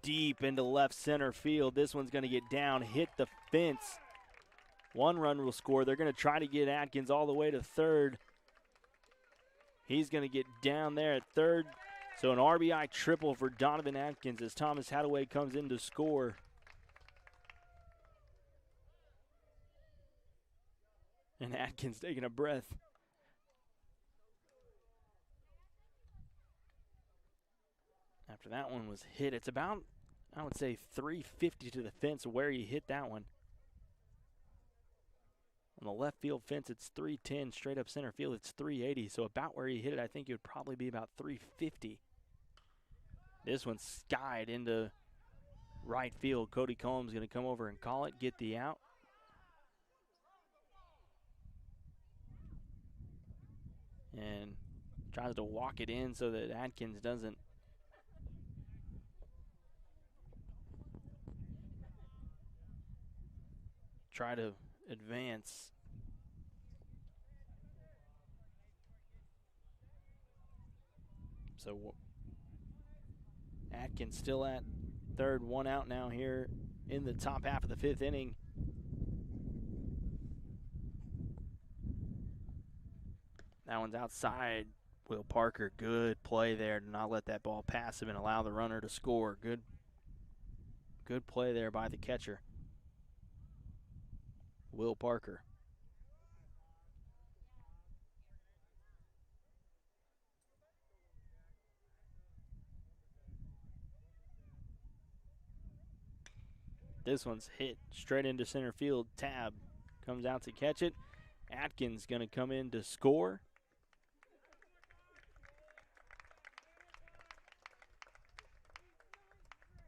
deep into left center field. This one's going to get down, hit the fence. 1 run will score. They're going to try to get Atkins all the way to third. He's going to get down there at third. So an RBI triple for Donovan Atkins as Thomas Hadaway comes in to score. And Atkins taking a breath. After that one was hit, it's about, I would say, 350 to the fence where he hit that one. On the left field fence, it's 310. Straight up center field, it's 380. So about where he hit it, I think it would probably be about 350. This one skied into right field. Cody Combs going to come over and call it, get the out. And tries to walk it in so that Atkins doesn't try to advance. So Atkins still at third, 1 out now here in the top half of the 5th inning. That one's outside. Will Parker, good play there to not let that ball pass him and allow the runner to score. Good play there by the catcher, Will Parker. This one's hit straight into center field. Tab comes out to catch it. Atkins going to come in to score.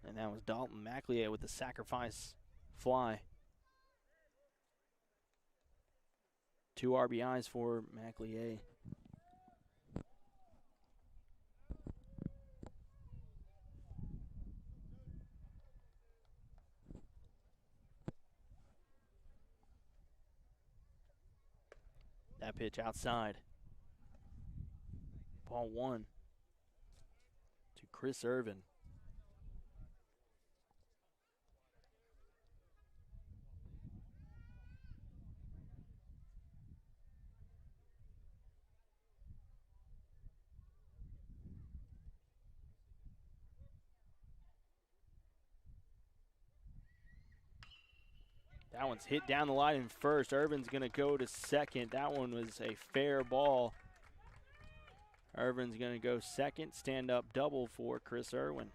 And that was Dalton McLeay with the sacrifice fly. 2 RBIs for McLeay. That pitch outside. Ball 1 to Chris Irvin. That one's hit down the line in first. Irvin's going to go to second. That one was a fair ball. Irvin's going to go second. Stand up double for Chris Irwin.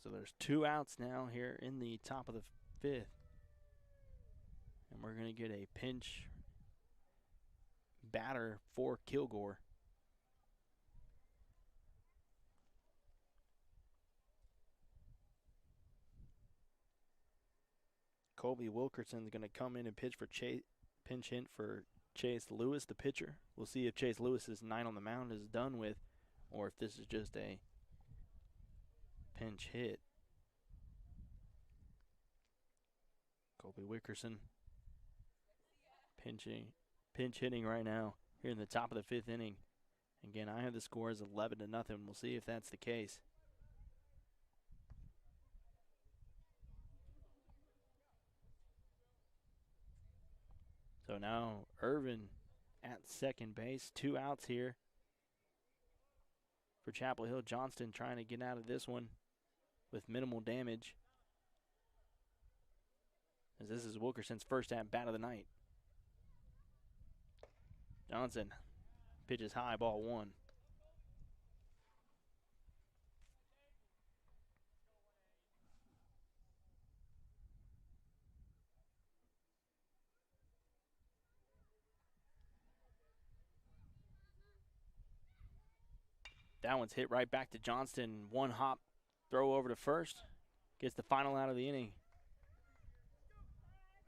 So there's 2 outs now here in the top of the 5th. And we're going to get a pinch batter for Kilgore. Colby Wilkerson's going to come in and pitch for pinch hit for Chase Lewis, the pitcher. We'll see if Chase Lewis's night on the mound is done with, or if this is just a pinch hit. Colby Wilkerson pinch hitting right now here in the top of the 5th inning. Again, I have the score as 11-0. We'll see if that's the case. So now Irvin at second base. 2 outs here for Chapel Hill. Johnston trying to get out of this one with minimal damage, as this is Wilkerson's first at bat of the night. Johnson pitches high, ball 1. That one's hit right back to Johnston. One hop throw over to first. Gets the final out of the inning.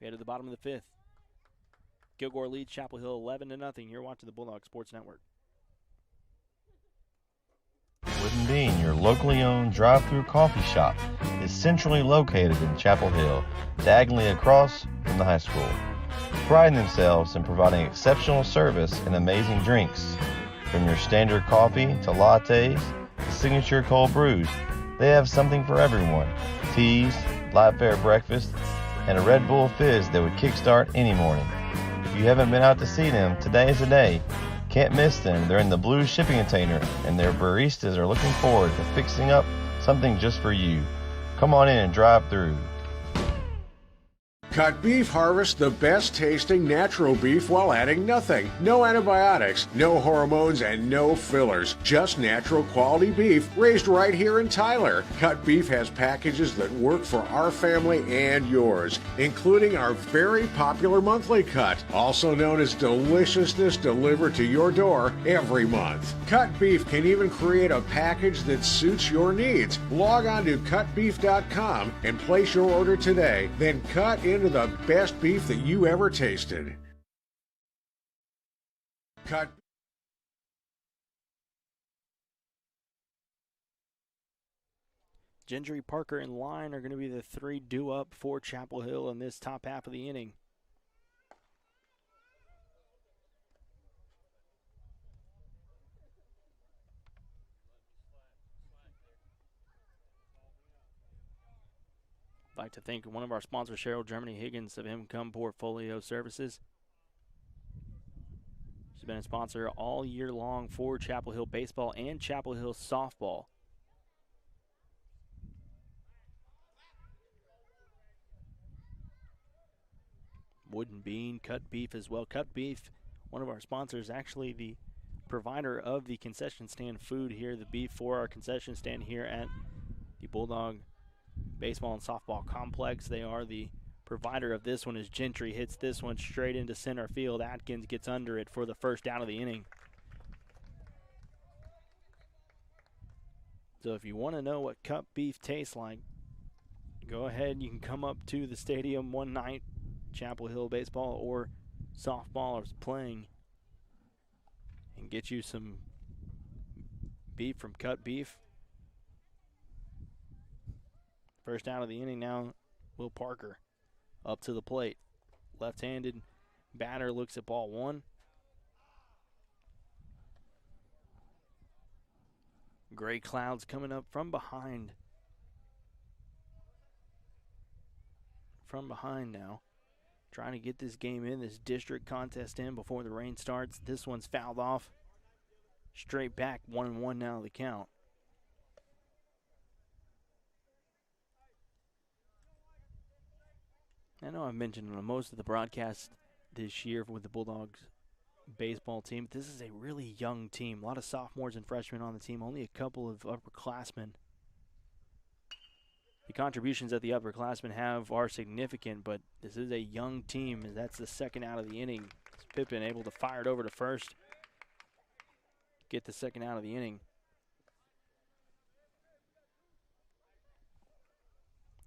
We head to the bottom of the 5th. Kilgore leads Chapel Hill 11-0. You're watching the Bulldog Sports Network. Wooden Bean, your locally owned drive-through coffee shop, is centrally located in Chapel Hill, diagonally across from the high school. Priding themselves in providing exceptional service and amazing drinks. From your standard coffee to lattes to signature cold brews, they have something for everyone. Teas, light fare breakfast, and a Red Bull fizz that would kickstart any morning. If you haven't been out to see them, today is the day. Can't miss them. They're in the blue shipping container, and their baristas are looking forward to fixing up something just for you. Come on in and drive through. Cut Beef harvests the best tasting natural beef while adding nothing. No antibiotics, no hormones, and no fillers. Just natural quality beef raised right here in Tyler. Cut Beef has packages that work for our family and yours, including our very popular monthly cut, also known as Deliciousness, delivered to your door every month. Cut Beef can even create a package that suits your needs. Log on to cutbeef.com and place your order today. Then cut into the best beef that you ever tasted. Cut. Gendry, Parker, and Line are going to be the 3 due up for Chapel Hill in this top half of the inning. I'd like to thank one of our sponsors, Cheryl Germany Higgins of Income Portfolio Services. She's been a sponsor all year long for Chapel Hill baseball and Chapel Hill softball. Wooden Bean, Cut Beef as well. Cut Beef, one of our sponsors, actually the provider of the concession stand food here, the beef for our concession stand here at the Bulldog Baseball and Softball Complex. They are the provider of this one as Gentry hits this one straight into center field. Atkins gets under it for the first out of the inning. So if you want to know what cut beef tastes like, go ahead. You can come up to the stadium one night, Chapel Hill baseball or softball is playing, and get you some beef from Cut Beef. First out of the inning now, Will Parker up to the plate. Left-handed batter looks at ball 1. Gray clouds coming up from behind. From behind now. Trying to get this game in, this district contest in before the rain starts. This one's fouled off. Straight back, 1-1 now the count. I know I've mentioned on most of the broadcasts this year with the Bulldogs baseball team, this is a really young team. A lot of sophomores and freshmen on the team, only a couple of upperclassmen. The contributions that the upperclassmen have are significant, but this is a young team, and that's the second out of the inning. Pippin able to fire it over to first, get the second out of the inning.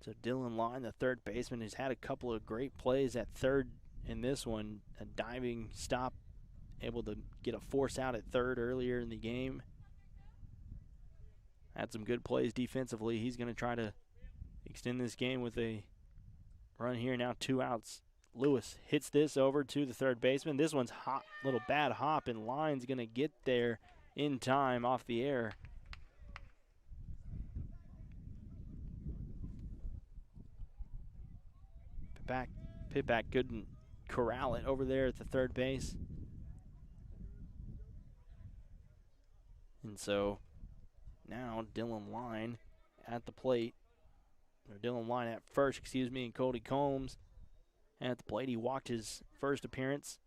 So Dylan Line, the third baseman, has had a couple of great plays at third in this one. A diving stop, able to get a force out at third earlier in the game. Had some good plays defensively. He's going to try to extend this game with a run here. Now 2 outs. Lewis hits this over to the third baseman. This one's hot, little bad hop, and Line's going to get there in time off the air. Pitback couldn't corral it over there at the third base. And so now Dylan Line at the plate. Or Dylan Line at first, and Cody Combs at the plate. He walked his first appearance.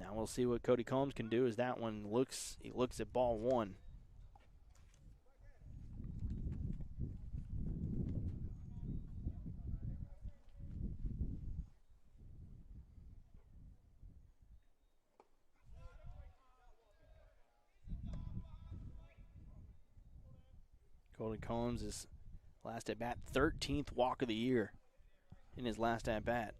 Now we'll see what Cody Combs can do as that one he looks at ball one. Cody Combs is last at bat, 13th walk of the year in his last at bat.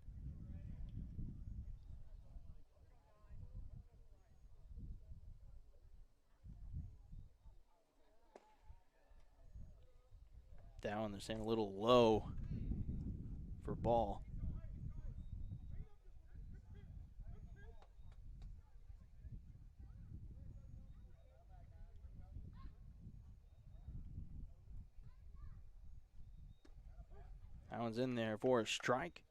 Down, they're saying a little low for ball. That one's in there for a strike.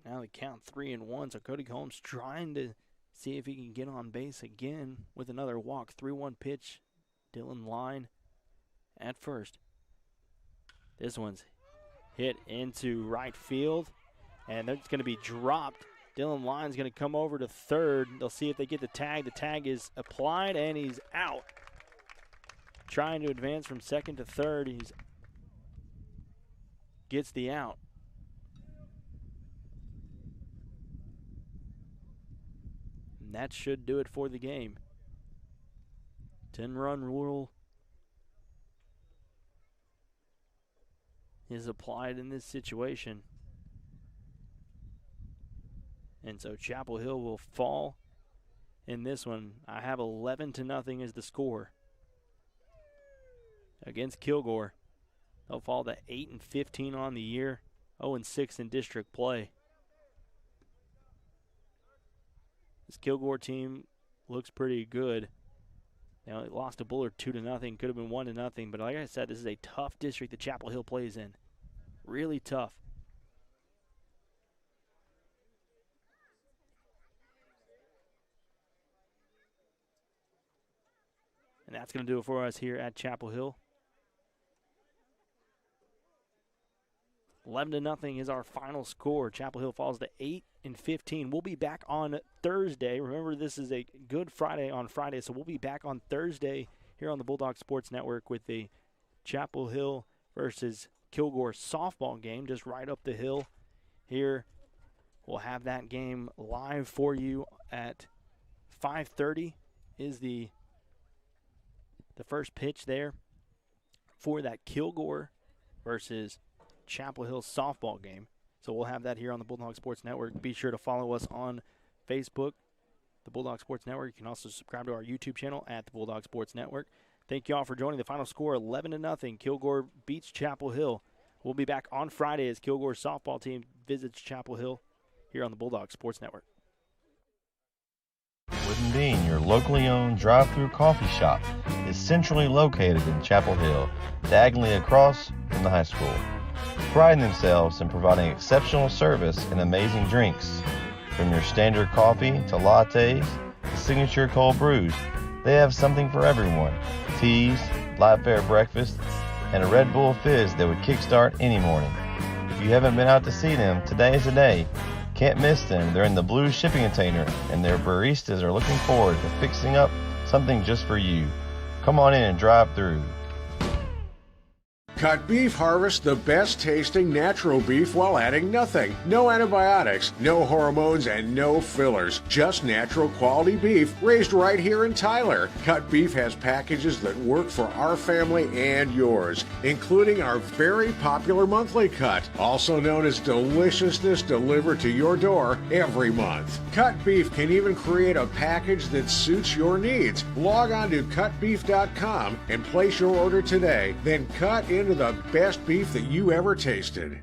Now they count 3-1, so Cody Combs trying to see if he can get on base again with another walk. 3-1 pitch. Dylan Line at first. This one's hit into right field, and it's going to be dropped. Dylan Line's going to come over to third. They'll see if they get the tag. The tag is applied, and he's out. Trying to advance from second to third. He gets the out. And that should do it for the game. 10-run rule is applied in this situation. And so Chapel Hill will fall in this one. I have 11-0 as the score. Against Kilgore, they'll fall to 8-15 on the year, 0-6 in district play. This Kilgore team looks pretty good. Now, it lost a Bullard 2-0. Could have been 1-0. But like I said, this is a tough district that Chapel Hill plays in. Really tough. And that's going to do it for us here at Chapel Hill. 11-0 is our final score. Chapel Hill falls to 8-15. We'll be back on Thursday. Remember, this is a Good Friday on Friday, so we'll be back on Thursday here on the Bulldog Sports Network with the Chapel Hill versus Kilgore softball game just right up the hill here. We'll have that game live for you at 5:30 is the first pitch there for that Kilgore versus Chapel Hill softball game. So we'll have that here on the Bulldog Sports Network. Be sure to follow us on Facebook, the Bulldog Sports Network. You can also subscribe to our YouTube channel at the Bulldog Sports Network. Thank you all for joining. The final score, 11-0. Kilgore beats Chapel Hill. We'll be back on Friday as Kilgore's softball team visits Chapel Hill here on the Bulldog Sports Network. Wooden Bean, your locally owned drive-through coffee shop, is centrally located in Chapel Hill, diagonally across from the high school. Priding themselves in providing exceptional service and amazing drinks. From your standard coffee to lattes to signature cold brews, they have something for everyone. Teas, light fare breakfast, and a Red Bull fizz that would kickstart any morning. If you haven't been out to see them, today is the day. Can't miss them. They're in the blue shipping container, and their baristas are looking forward to fixing up something just for you. Come on in and drive through. Cut Beef harvests the best tasting natural beef while adding nothing. No antibiotics, no hormones, and no fillers. Just natural quality beef raised right here in Tyler. Cut Beef has packages that work for our family and yours, including our very popular monthly cut, also known as Deliciousness, delivered to your door every month. Cut Beef can even create a package that suits your needs. Log on to cutbeef.com and place your order today. Then cut into the best beef that you ever tasted.